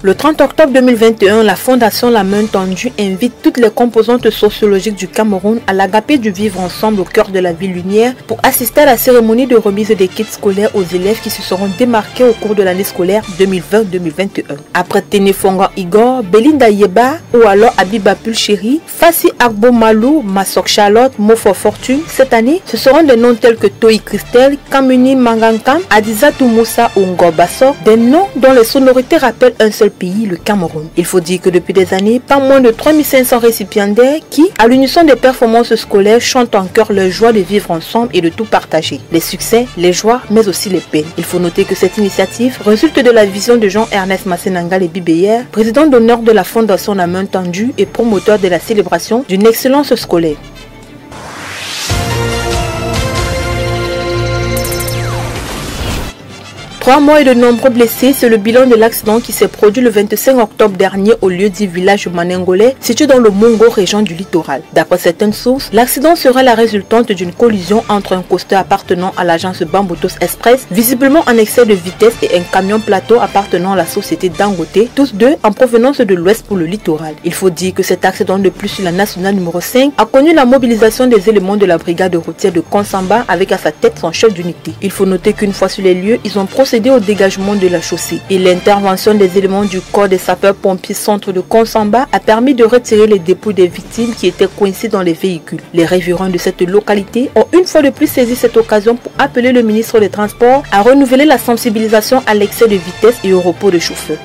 Le 30 octobre 2021, la Fondation La Main Tendue invite toutes les composantes sociologiques du Cameroun à l'Agapé du Vivre Ensemble au cœur de la ville lumière pour assister à la cérémonie de remise des kits scolaires aux élèves qui se seront démarqués au cours de l'année scolaire 2020-2021. Après Ténéfonga Igor, Belinda Yeba ou alors Abiba Pulchéri, Fassi Agbo Malou, Massok Charlotte, Mofo Fortune, cette année, ce seront des noms tels que Toi Christelle, Kamuni Mangankam, Adiza Moussa ou Ngor Bassok, des noms dont les sonorités rappellent un seul pays, le Cameroun. Il faut dire que depuis des années, pas moins de 3500 récipiendaires qui, à l'unisson des performances scolaires, chantent en chœur leur joie de vivre ensemble et de tout partager. Les succès, les joies, mais aussi les peines. Il faut noter que cette initiative résulte de la vision de Jean-Ernest Massenangal et Bibeyer, président d'honneur de la Fondation La Main Tendue et promoteur de la célébration d'une excellence scolaire. Trois mois et de nombreux blessés, c'est le bilan de l'accident qui s'est produit le 25 octobre dernier au lieu-dit village Manengolais, situé dans le Mongo, région du littoral. D'après certaines sources, l'accident serait la résultante d'une collision entre un coaster appartenant à l'agence Bamboutos Express, visiblement en excès de vitesse, et un camion plateau appartenant à la société Dangote, tous deux en provenance de l'ouest pour le littoral. Il faut dire que cet accident de plus sur la nationale numéro 5 a connu la mobilisation des éléments de la brigade routière de Konsamba avec à sa tête son chef d'unité. Il faut noter qu'une fois sur les lieux, ils ont procédé au dégagement de la chaussée et l'intervention des éléments du corps des sapeurs-pompiers centre de Konsamba a permis de retirer les dépouilles des victimes qui étaient coincées dans les véhicules. Les riverains de cette localité ont une fois de plus saisi cette occasion pour appeler le ministre des Transports à renouveler la sensibilisation à l'excès de vitesse et au repos des chauffeurs.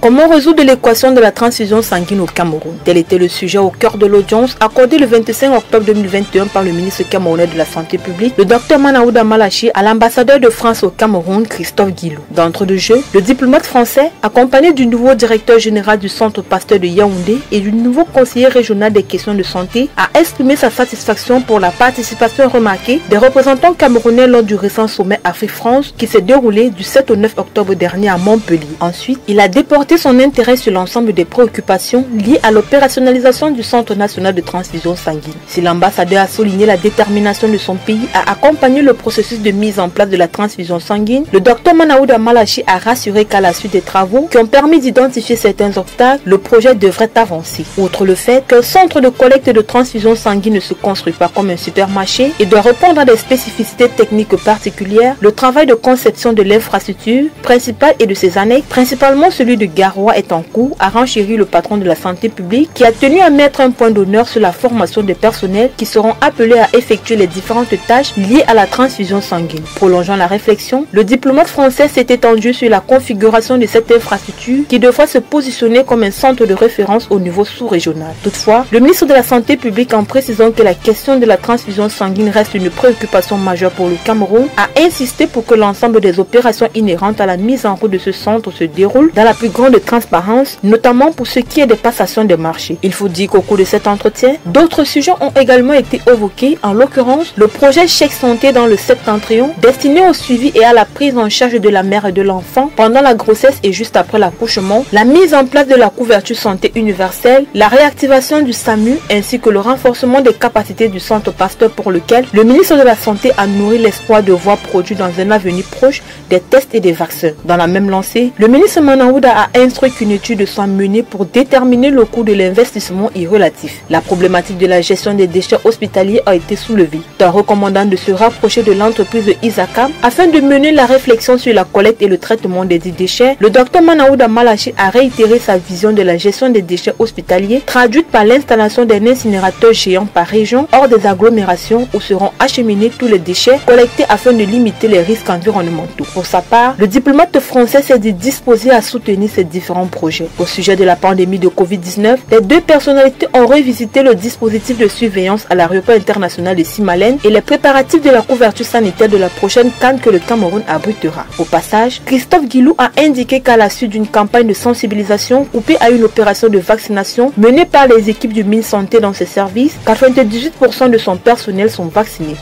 Comment résoudre l'équation de la transfusion sanguine au Cameroun? Tel était le sujet au cœur de l'audience accordée le 25 octobre 2021 par le ministre camerounais de la Santé publique, le Dr Manaouda Malachi, à l'ambassadeur de France au Cameroun, Christophe Guilou. D'entre deux jeux, le diplomate français, accompagné du nouveau directeur général du Centre Pasteur de Yaoundé et du nouveau conseiller régional des questions de santé, a exprimé sa satisfaction pour la participation remarquée des représentants camerounais lors du récent sommet Afrique-France qui s'est déroulé du 7 au 9 octobre dernier à Montpellier. Ensuite, il a déporté son intérêt sur l'ensemble des préoccupations liées à l'opérationnalisation du Centre national de transfusion sanguine. Si l'ambassadeur a souligné la détermination de son pays à accompagner le processus de mise en place de la transfusion sanguine, le Dr Manaouda Malachi a rassuré qu'à la suite des travaux qui ont permis d'identifier certains obstacles, le projet devrait avancer. Outre le fait qu'un centre de collecte de transfusion sanguine ne se construit pas comme un supermarché et doit répondre à des spécificités techniques particulières, le travail de conception de l'infrastructure principale et de ses annexes, principalement celui de Garoua, est en cours, a renchéri le patron de la santé publique qui a tenu à mettre un point d'honneur sur la formation des personnels qui seront appelés à effectuer les différentes tâches liées à la transfusion sanguine. Prolongeant la réflexion, le diplomate français s'est étendu sur la configuration de cette infrastructure qui devra se positionner comme un centre de référence au niveau sous-régional. Toutefois, le ministre de la Santé publique, en précisant que la question de la transfusion sanguine reste une préoccupation majeure pour le Cameroun, a insisté pour que l'ensemble des opérations inhérentes à la mise en route de ce centre se déroulent dans la plus grande transparence, notamment pour ce qui est des passations des marchés. Il faut dire qu'au cours de cet entretien, d'autres sujets ont également été évoqués, en l'occurrence le projet Chèque Santé dans le septentrion, destiné au suivi et à la prise en charge de la mère et de l'enfant pendant la grossesse et juste après l'accouchement, la mise en place de la couverture santé universelle, la réactivation du SAMU ainsi que le renforcement des capacités du Centre Pasteur pour lequel le ministre de la Santé a nourri l'espoir de voir produits dans un avenir proche des tests et des vaccins. Dans la même lancée, le ministre Manaouda a instruit qu'une étude soit menée pour déterminer le coût de l'investissement y relatif. La problématique de la gestion des déchets hospitaliers a été soulevée, en recommandant de se rapprocher de l'entreprise de Isakam afin de mener la réflexion sur la collecte et le traitement des déchets. Le Dr Manaouda Malachi a réitéré sa vision de la gestion des déchets hospitaliers, traduite par l'installation d'un incinérateur géant par région hors des agglomérations où seront acheminés tous les déchets collectés afin de limiter les risques environnementaux. Pour sa part, le diplomate français s'est dit disposé à soutenir ces différents projets. Au sujet de la pandémie de Covid-19, les deux personnalités ont revisité le dispositif de surveillance à l'aéroport international de Simalène et les préparatifs de la couverture sanitaire de la prochaine CAN que le Cameroun abritera. Au passage, Christophe Guilou a indiqué qu'à la suite d'une campagne de sensibilisation coupée à une opération de vaccination menée par les équipes du MinSanté dans ses services, 98% de son personnel sont vaccinés.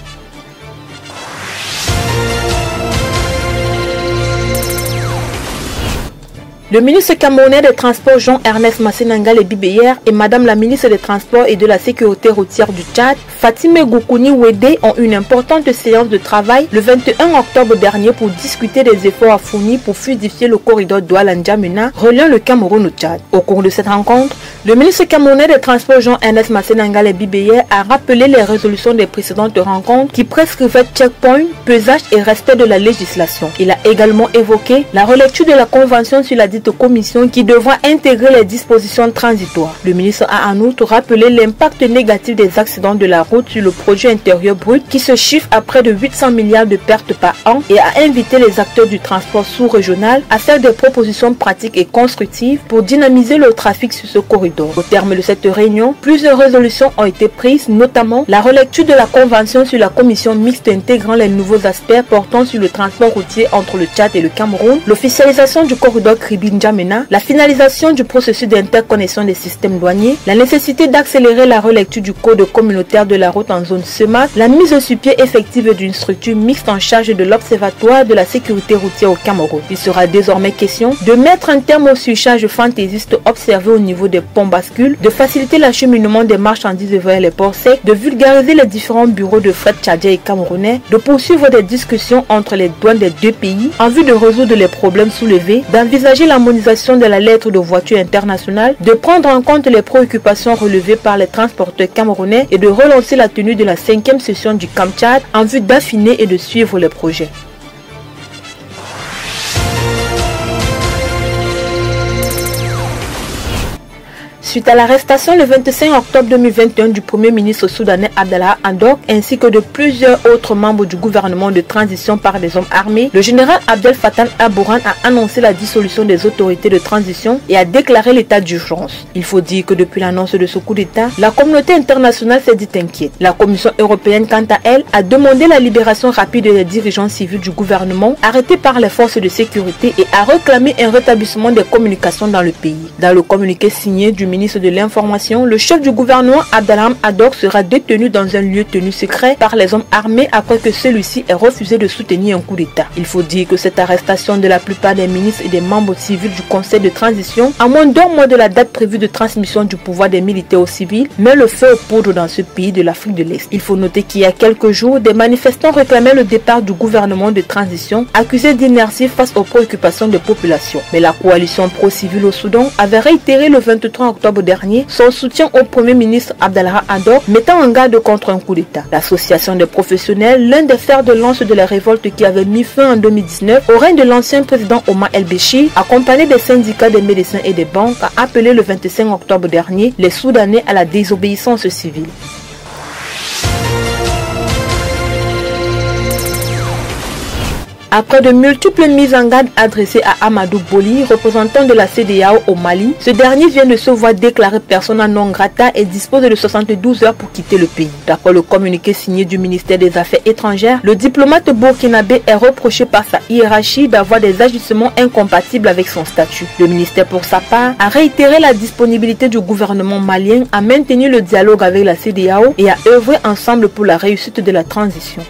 Le ministre camerounais des Transports Jean-Ernest Massenangal et Bibeyer et Madame la ministre des Transports et de la Sécurité routière du Tchad, Fatime Goukouni Wede ont une importante séance de travail le 21 octobre dernier pour discuter des efforts à fournir pour fluidifier le corridor Douala-N'Djamena reliant le Cameroun au Tchad. Au cours de cette rencontre, le ministre camerounais des Transports Jean-Ernest Massénangale Bibeye a rappelé les résolutions des précédentes rencontres qui prescrivaient checkpoint, pesage et respect de la législation. Il a également évoqué la relecture de la convention sur la dite commission qui devra intégrer les dispositions transitoires. Le ministre a en outre rappelé l'impact négatif des accidents de la route sur le produit intérieur brut qui se chiffre à près de 800 milliards de pertes par an et a invité les acteurs du transport sous-régional à faire des propositions pratiques et constructives pour dynamiser le trafic sur ce corridor. Au terme de cette réunion, plusieurs résolutions ont été prises, notamment la relecture de la convention sur la commission mixte intégrant les nouveaux aspects portant sur le transport routier entre le Tchad et le Cameroun, l'officialisation du corridor Kribi-N'Djamena, la finalisation du processus d'interconnexion des systèmes douaniers, la nécessité d'accélérer la relecture du code communautaire de la route en zone SEMAC, la mise sur pied effective d'une structure mixte en charge de l'observatoire de la sécurité routière au Cameroun. Il sera désormais question de mettre un terme au surcharge fantaisiste observé au niveau des ponts bascules, de faciliter l'acheminement des marchandises vers les ports secs, de vulgariser les différents bureaux de fret tchadiens et camerounais, de poursuivre des discussions entre les douanes des deux pays en vue de résoudre les problèmes soulevés, d'envisager l'harmonisation de la lettre de voiture internationale, de prendre en compte les préoccupations relevées par les transporteurs camerounais et de relancer la tenue de la 5e session du Camp Tchad en vue d'affiner et de suivre les projets. Suite à l'arrestation le 25 octobre 2021 du Premier ministre soudanais Abdallah Hamdok ainsi que de plusieurs autres membres du gouvernement de transition par des hommes armés, le général Abdel Fattah al-Burhan a annoncé la dissolution des autorités de transition et a déclaré l'état d'urgence. Il faut dire que depuis l'annonce de ce coup d'État, la communauté internationale s'est dit inquiète. La Commission européenne, quant à elle, a demandé la libération rapide des dirigeants civils du gouvernement arrêtés par les forces de sécurité et a réclamé un rétablissement des communications dans le pays. Dans le communiqué signé du ministre de l'information, le chef du gouvernement Abdallah Hamdok sera détenu dans un lieu tenu secret par les hommes armés après que celui-ci ait refusé de soutenir un coup d'État. Il faut dire que cette arrestation de la plupart des ministres et des membres civils du conseil de transition, à moins d'un mois de la date prévue de transmission du pouvoir des militaires aux civils, met le feu aux poudres dans ce pays de l'Afrique de l'Est. Il faut noter qu'il y a quelques jours, des manifestants réclamaient le départ du gouvernement de transition, accusé d'inertie face aux préoccupations des populations. Mais la coalition pro-civile au Soudan avait réitéré le 23 octobre dernier son soutien au Premier ministre Abdallah Hamdok, mettant en garde contre un coup d'État. L'association des professionnels, l'un des fers de lance de la révolte qui avait mis fin en 2019 au règne de l'ancien président Omar El-Béchir, accompagné des syndicats des médecins et des banques, a appelé le 25 octobre dernier les Soudanais à la désobéissance civile. Après de multiples mises en garde adressées à Amadou Boli, représentant de la CEDEAO au Mali, ce dernier vient de se voir déclarer persona non grata et dispose de 72 heures pour quitter le pays. D'après le communiqué signé du ministère des Affaires étrangères, le diplomate burkinabé est reproché par sa hiérarchie d'avoir des agissements incompatibles avec son statut. Le ministère, pour sa part, a réitéré la disponibilité du gouvernement malien à maintenir le dialogue avec la CEDEAO et à œuvrer ensemble pour la réussite de la transition.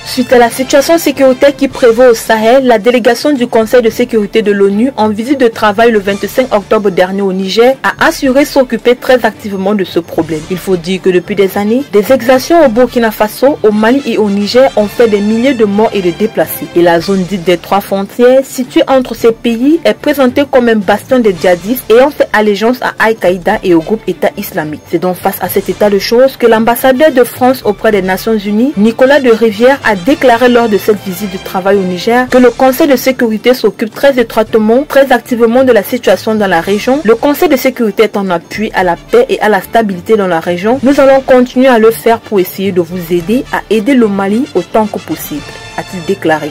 Suite à la situation sécuritaire qui prévaut au Sahel, la délégation du Conseil de sécurité de l'ONU en visite de travail le 25 octobre dernier au Niger a assuré s'occuper très activement de ce problème. Il faut dire que depuis des années, des exactions au Burkina Faso, au Mali et au Niger ont fait des milliers de morts et de déplacés. Et la zone dite des trois frontières, située entre ces pays, est présentée comme un bastion des djihadistes ayant fait allégeance à Al-Qaïda et au groupe État islamique. C'est donc face à cet état de choses que l'ambassadeur de France auprès des Nations Unies, Nicolas de Rivière, a déclaré lors de cette visite de travail au Niger que le Conseil de sécurité s'occupe très étroitement, très activement de la situation dans la région. Le Conseil de sécurité est en appui à la paix et à la stabilité dans la région. Nous allons continuer à le faire pour essayer de vous aider à aider le Mali autant que possible, a-t-il déclaré.